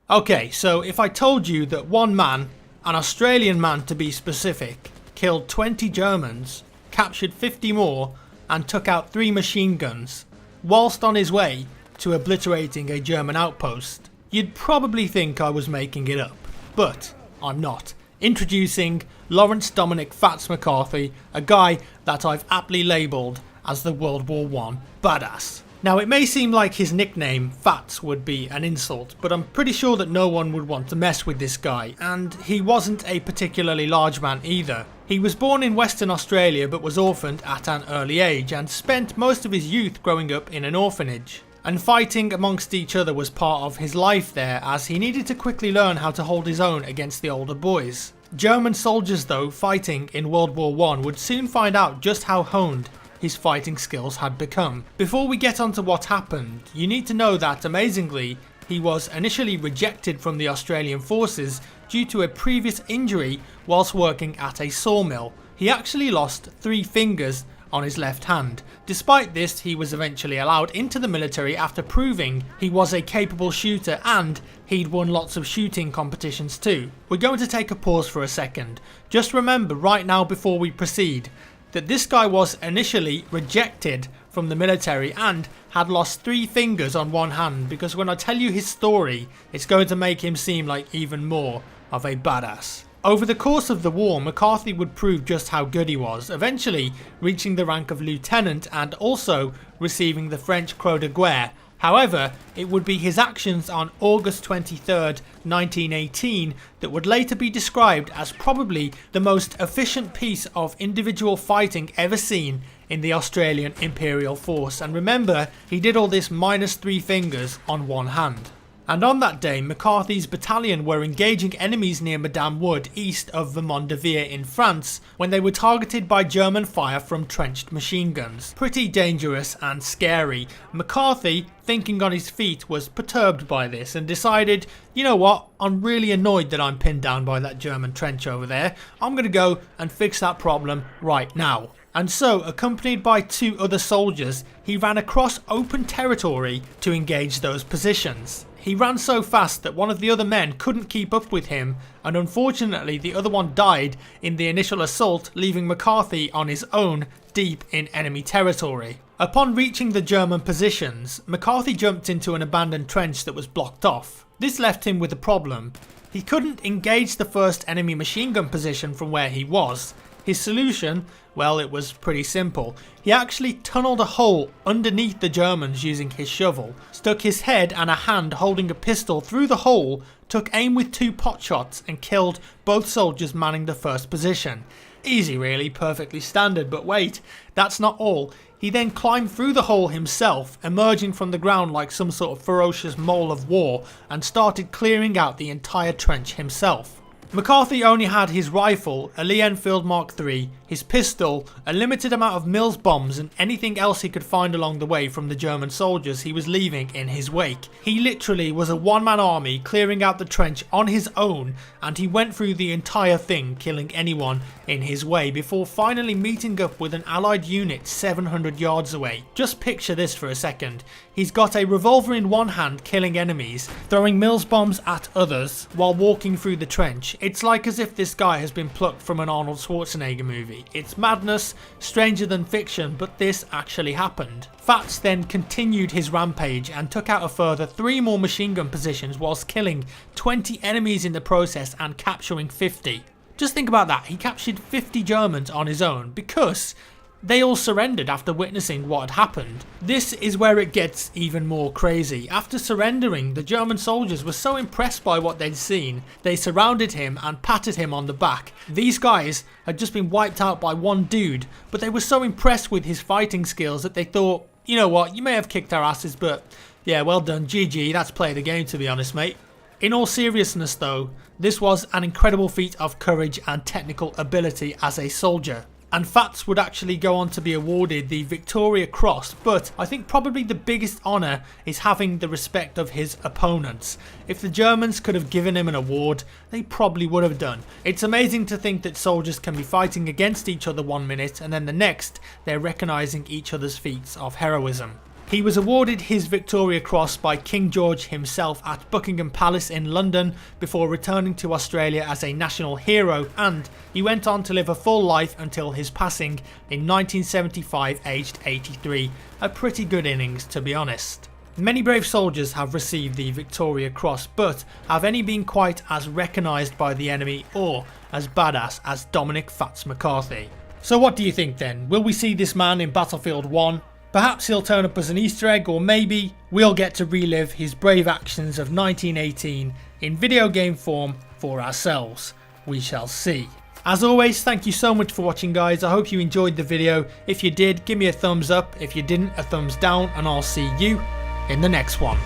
Okay, so if I told you that one man, an Australian man to be specific, killed 20 Germans, captured 50 more, and took out 3 machine guns, whilst on his way to obliterating a German outpost, you'd probably think I was making it up. But I'm not. Introducing Lawrence Dominic Fats McCarthy, a guy that I've aptly labelled as the World War I badass. Now, it may seem like his nickname, Fats, would be an insult, but I'm pretty sure that no one would want to mess with this guy, and he wasn't a particularly large man either. He was born in Western Australia but was orphaned at an early age and spent most of his youth growing up in an orphanage. And fighting amongst each other was part of his life there, as he needed to quickly learn how to hold his own against the older boys. German soldiers, though, fighting in World War I would soon find out just how honed his fighting skills had become. Before we get on to what happened, you need to know that, amazingly, he was initially rejected from the Australian forces due to a previous injury whilst working at a sawmill. He actually lost 3 fingers on his left hand. Despite this, he was eventually allowed into the military after proving he was a capable shooter, and he'd won lots of shooting competitions too. We're going to take a pause for a second. Just remember right now, before we proceed, that this guy was initially rejected from the military and had lost 3 fingers on one hand, because when I tell you his story, it's going to make him seem like even more of a badass. Over the course of the war, McCarthy would prove just how good he was, eventually reaching the rank of lieutenant and also receiving the French Croix de Guerre. However, it would be his actions on August 23rd, 1918 that would later be described as probably the most efficient piece of individual fighting ever seen in the Australian Imperial Force. And remember, he did all this minus 3 fingers on one hand. And on that day, McCarthy's battalion were engaging enemies near Madame Wood, east of Vermont de Veer in France, when they were targeted by German fire from trenched machine guns. Pretty dangerous and scary. McCarthy, thinking on his feet, was perturbed by this and decided, you know what, I'm really annoyed that I'm pinned down by that German trench over there. I'm going to go and fix that problem right now. And so, accompanied by 2 other soldiers, he ran across open territory to engage those positions. He ran so fast that one of the other men couldn't keep up with him, and unfortunately the other one died in the initial assault, leaving McCarthy on his own deep in enemy territory. Upon reaching the German positions, McCarthy jumped into an abandoned trench that was blocked off. This left him with a problem. He couldn't engage the first enemy machine gun position from where he was. His solution, well, it was pretty simple. He actually tunneled a hole underneath the Germans using his shovel, stuck his head and a hand holding a pistol through the hole, took aim with 2 pot shots and killed both soldiers manning the first position. Easy really, perfectly standard, but wait, that's not all. He then climbed through the hole himself, emerging from the ground like some sort of ferocious mole of war, and started clearing out the entire trench himself. McCarthy only had his rifle, a Lee Enfield Mark III, his pistol, a limited amount of Mills bombs and anything else he could find along the way from the German soldiers he was leaving in his wake. He literally was a one-man army clearing out the trench on his own, and he went through the entire thing, killing anyone in his way before finally meeting up with an allied unit 700 yards away. Just picture this for a second. He's got a revolver in one hand killing enemies, throwing Mills bombs at others while walking through the trench. It's like as if this guy has been plucked from an Arnold Schwarzenegger movie. It's madness, stranger than fiction, but this actually happened. Fats then continued his rampage and took out a further 3 more machine gun positions whilst killing 20 enemies in the process and capturing 50. Just think about that, he captured 50 Germans on his own because they all surrendered after witnessing what had happened. This is where it gets even more crazy. After surrendering, the German soldiers were so impressed by what they'd seen, they surrounded him and patted him on the back. These guys had just been wiped out by one dude, but they were so impressed with his fighting skills that they thought, you know what, you may have kicked our asses, but yeah, well done, GG, that's play the game to be honest, mate. In all seriousness though, this was an incredible feat of courage and technical ability as a soldier. And Fats would actually go on to be awarded the Victoria Cross, but I think probably the biggest honour is having the respect of his opponents. If the Germans could have given him an award, they probably would have done. It's amazing to think that soldiers can be fighting against each other one minute and then the next they're recognising each other's feats of heroism. He was awarded his Victoria Cross by King George himself at Buckingham Palace in London before returning to Australia as a national hero, and he went on to live a full life until his passing in 1975 aged 83, a pretty good innings to be honest. Many brave soldiers have received the Victoria Cross, but have any been quite as recognised by the enemy or as badass as Dominic Fats McCarthy? So what do you think then? Will we see this man in Battlefield 1? Perhaps he'll turn up as an Easter egg, or maybe we'll get to relive his brave actions of 1918 in video game form for ourselves. We shall see. As always, thank you so much for watching guys. I hope you enjoyed the video. If you did, give me a thumbs up. If you didn't, a thumbs down, and I'll see you in the next one.